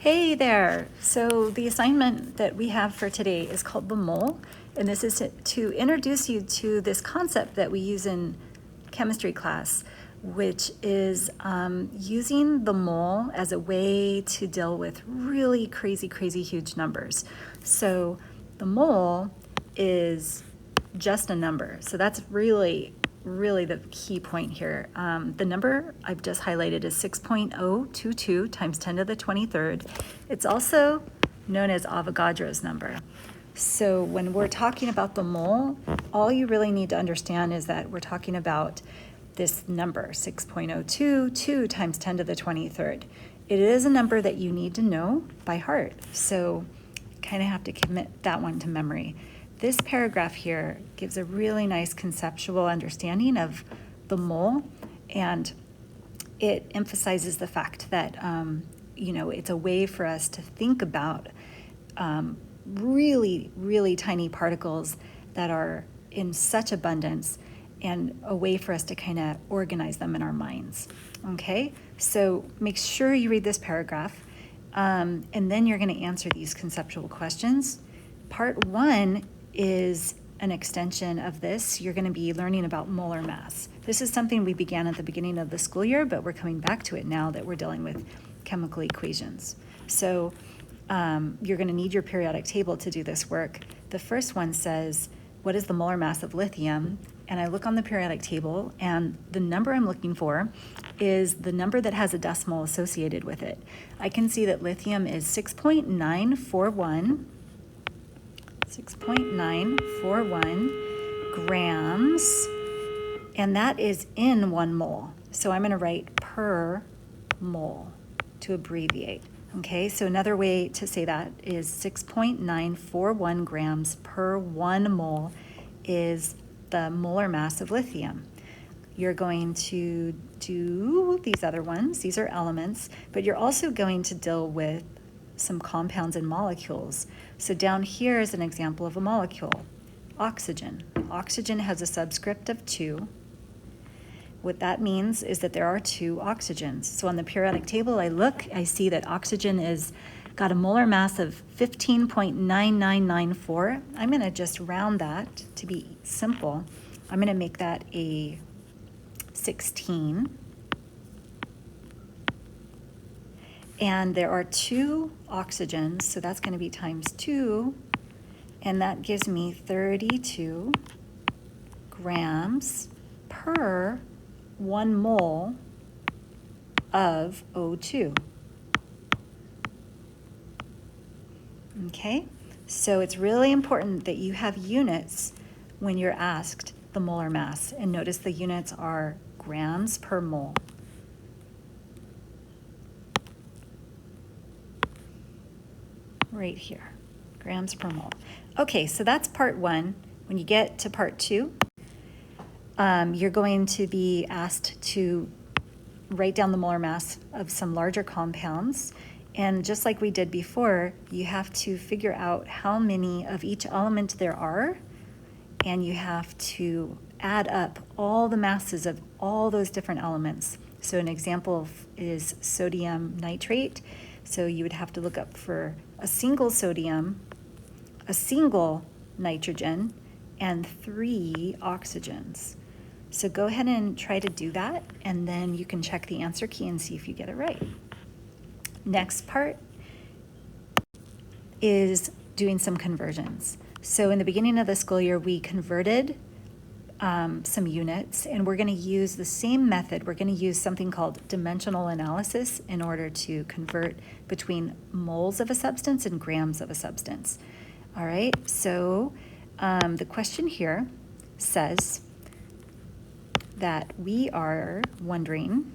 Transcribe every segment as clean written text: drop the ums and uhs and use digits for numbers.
Hey there! So the assignment that we have for today is called the mole, and this is to introduce you to this concept that we use in chemistry class, which is using the mole as a way to deal with really crazy huge numbers. So the mole is just a number. So that's really the key point here. The number I've just highlighted is 6.022 times 10 to the 23rd. It's also known as Avogadro's number. So when we're talking about the mole, all you really need to understand is that we're talking about this number, 6.022 times 10 to the 23rd. It is a number that you need to know by heart. So kind of have to commit that one to memory. This paragraph here gives a really nice conceptual understanding of the mole, and it emphasizes the fact that it's a way for us to think about really tiny particles that are in such abundance, and a way for us to kind of organize them in our minds. Okay, so make sure you read this paragraph, and then you're going to answer these conceptual questions. Part 1 is an extension of this. You're going to be learning about molar mass. This is something we began at the beginning of the school year, but we're coming back to it now that we're dealing with chemical equations. So you're going to need your periodic table to do this work. The first one says, what is the molar mass of lithium? And I look on the periodic table, and the number I'm looking for is the number that has a decimal associated with it. I can see that lithium is 6.941 grams, and that is in 1 mole. So I'm going to write per mole to abbreviate. Okay, so another way to say that is 6.941 grams per 1 mole is the molar mass of lithium. You're going to do these other ones. These are elements, but you're also going to deal with some compounds and molecules. So down here is an example of a molecule, oxygen. Oxygen has a subscript of 2. What that means is that there are 2 oxygens. So on the periodic table, I see that oxygen is got a molar mass of 15.9994. I'm going to just round that to be simple. I'm going to make that a 16. And there are 2 oxygens, so that's going to be times 2, and that gives me 32 grams per 1 mole of O2. Okay, so it's really important that you have units when you're asked the molar mass, and notice the units are grams per mole. Right here, grams per mole. Okay, so that's part 1. When you get to part 2, you're going to be asked to write down the molar mass of some larger compounds. And just like we did before, you have to figure out how many of each element there are, and you have to add up all the masses of all those different elements. So an example is sodium nitrate. So you would have to look up for a single sodium, a single nitrogen, and 3 oxygens. So go ahead and try to do that, and then you can check the answer key and see if you get it right. Next part is doing some conversions. So in the beginning of the school year, we converted some units, and we're going to use the same method. We're going to use something called dimensional analysis in order to convert between moles of a substance and grams of a substance. All right, so the question here says that we are wondering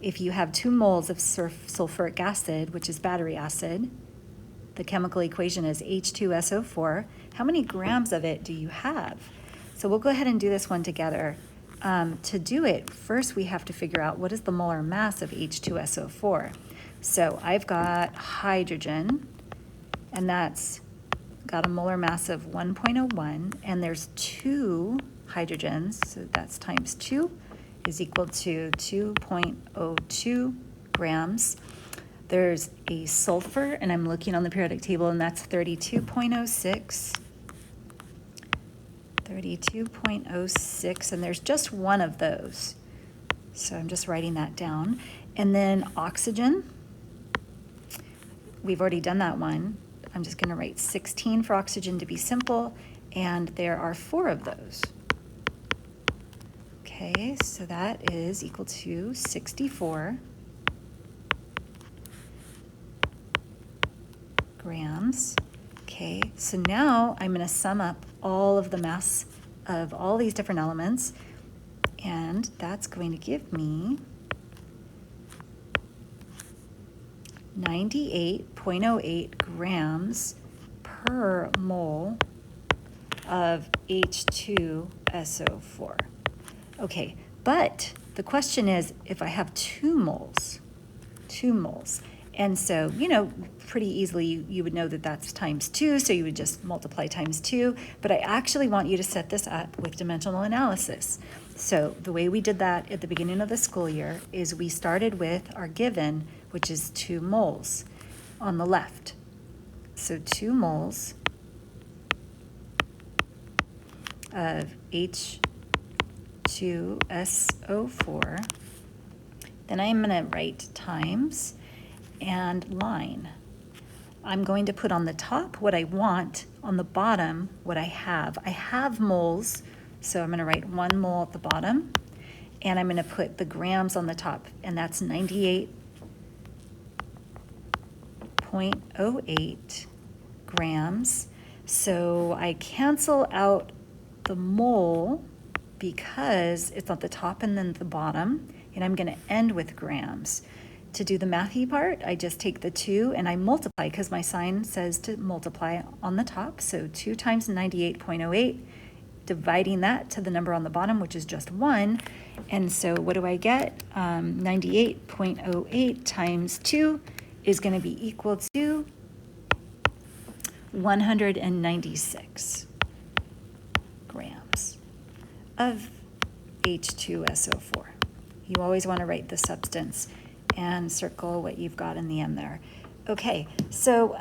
if you have 2 moles of sulfuric acid, which is battery acid, the chemical equation is H2SO4, how many grams of it do you have? So we'll go ahead and do this one together. To do it, first we have to figure out what is the molar mass of H2SO4. So I've got hydrogen, and that's got a molar mass of 1.01, and there's 2 hydrogens, so that's times 2 is equal to 2.02 grams. There's a sulfur, and I'm looking on the periodic table, and that's 32.06. 32.06, and there's just one of those. So I'm just writing that down. And then oxygen, we've already done that one. I'm just going to write 16 for oxygen to be simple, and there are 4 of those. Okay, so that is equal to 64 grams. Okay, so now I'm going to sum up all of the mass of all these different elements, and that's going to give me 98.08 grams per mole of H2SO4. Okay, but the question is, if I have 2 moles, and so, pretty easily you would know that that's times 2, so you would just multiply times 2, but I actually want you to set this up with dimensional analysis. So the way we did that at the beginning of the school year is we started with our given, which is 2 moles on the left. So 2 moles of H2SO4. Then I'm going to write times and line. I'm going to put on the top what I want, on the bottom what I have. I have moles, so I'm going to write 1 mole at the bottom, and I'm going to put the grams on the top, and that's 98.08 grams. So I cancel out the mole because it's at the top and then the bottom, and I'm going to end with grams. To do the mathy part, I just take the 2 and I multiply because my sign says to multiply on the top. So 2 times 98.08, dividing that to the number on the bottom, which is just 1. And so what do I get? 98.08 times 2 is going to be equal to 196 grams of H2SO4. You always want to write the substance and circle what you've got in the end there. Okay, so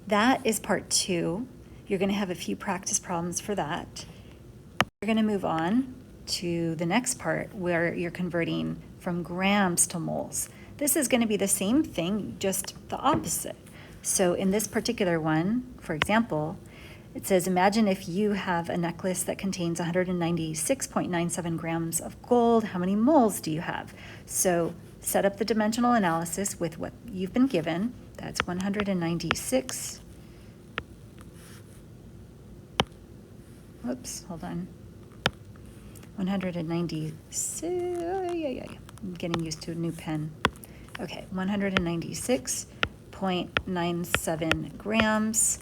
that is part 2. You're going to have a few practice problems for that. You're going to move on to the next part where you're converting from grams to moles. This is going to be the same thing, just the opposite. So in this particular one, for example, it says, imagine if you have a necklace that contains 196.97 grams of gold. How many moles do you have? So set up the dimensional analysis with what you've been given. That's 196. Whoops, hold on. 196. I'm getting used to a new pen. Okay, 196.97 grams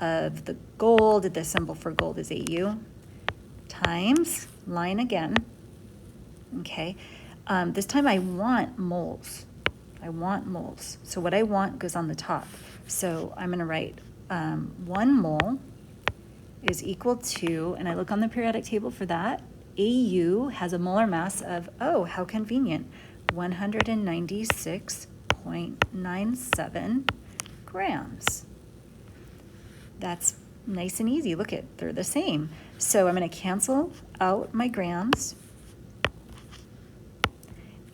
of the gold. The symbol for gold is AU, times, line again. Okay, this time I want moles. So what I want goes on the top. So I'm going to write 1 mole is equal to, and I look on the periodic table for that, AU has a molar mass of, oh, how convenient, 196.97 grams. That's nice and easy. Look at, they're the same. So I'm going to cancel out my grams.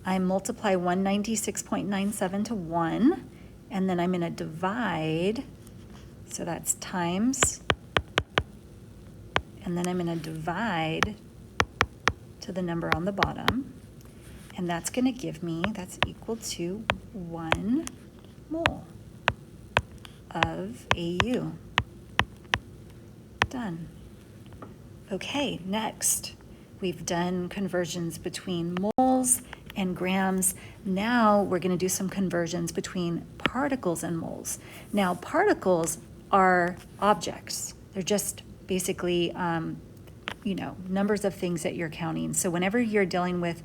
I multiply 196.97 to 1, and then I'm going to divide, so that's times, and then I'm going to divide to the number on the bottom, and that's going to give me, that's equal to 1 mole of AU. Done. Okay, next, we've done conversions between moles and grams. Now we're going to do some conversions between particles and moles. Now, particles are objects. They're just basically, numbers of things that you're counting. So whenever you're dealing with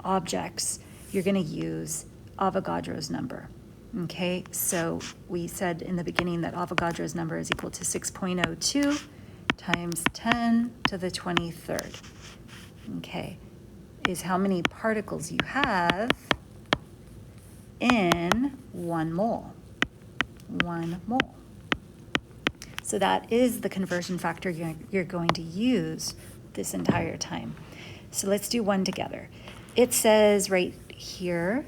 objects, you're going to use Avogadro's number. Okay, so we said in the beginning that Avogadro's number is equal to 6.02 times 10 to the 23rd. Okay, is how many particles you have in 1 mole. 1 mole. So that is the conversion factor you're going to use this entire time. So let's do one together. It says right here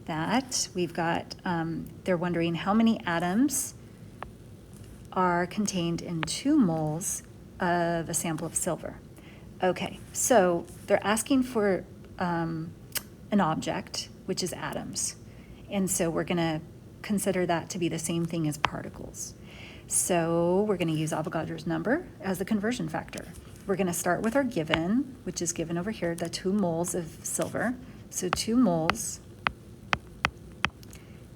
that we've got, they're wondering how many atoms are contained in 2 moles of a sample of silver. Okay, so they're asking for an object, which is atoms. And so we're going to consider that to be the same thing as particles. So we're going to use Avogadro's number as the conversion factor. We're going to start with our given, which is given over here, the 2 moles of silver. So 2 moles.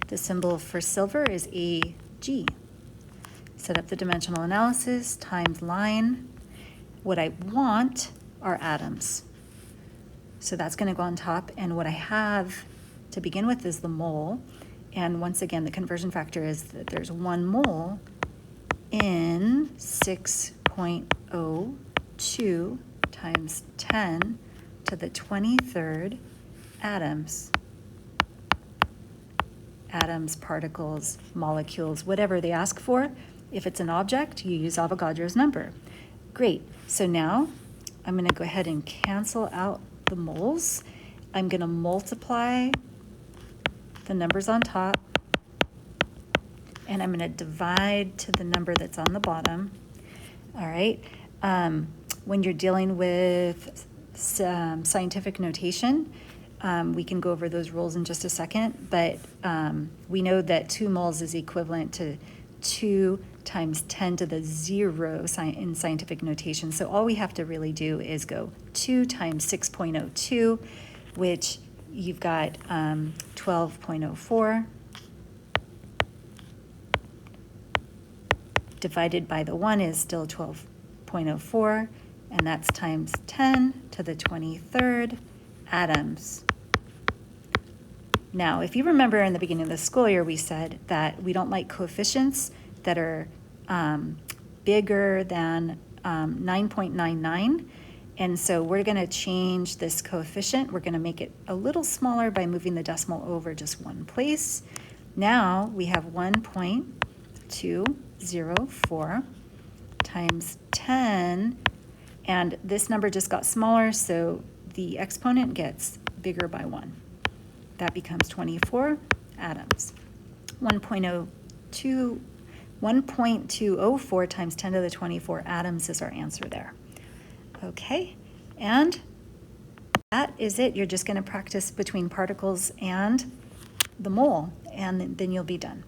The symbol for silver is Ag. Set up the dimensional analysis times line. What I want are atoms. So that's going to go on top. And what I have to begin with is the mole. And once again, the conversion factor is that there's 1 mole in 6.02 times 10 to the 23rd atoms. Atoms, particles, molecules, whatever they ask for. If it's an object, you use Avogadro's number. Great. So now I'm going to go ahead and cancel out the moles. I'm going to multiply the numbers on top, and I'm going to divide to the number that's on the bottom. All right. When you're dealing with scientific notation, we can go over those rules in just a second, but we know that 2 moles is equivalent to 2 times 10 to the 0 in scientific notation. So all we have to really do is go 2 times 6.02, which you've got 12.04, divided by the 1 is still 12.04, and that's times 10 to the 23rd atoms. Now, if you remember in the beginning of the school year, we said that we don't like coefficients that are bigger than 9.99. And so we're going to change this coefficient. We're going to make it a little smaller by moving the decimal over just 1 place. Now we have 1.204 times 10. And this number just got smaller, so the exponent gets bigger by 1. That becomes 24 atoms. 1.204 times 10 to the 24 atoms is our answer there. Okay, and that is it. You're just going to practice between particles and the mole, and then you'll be done.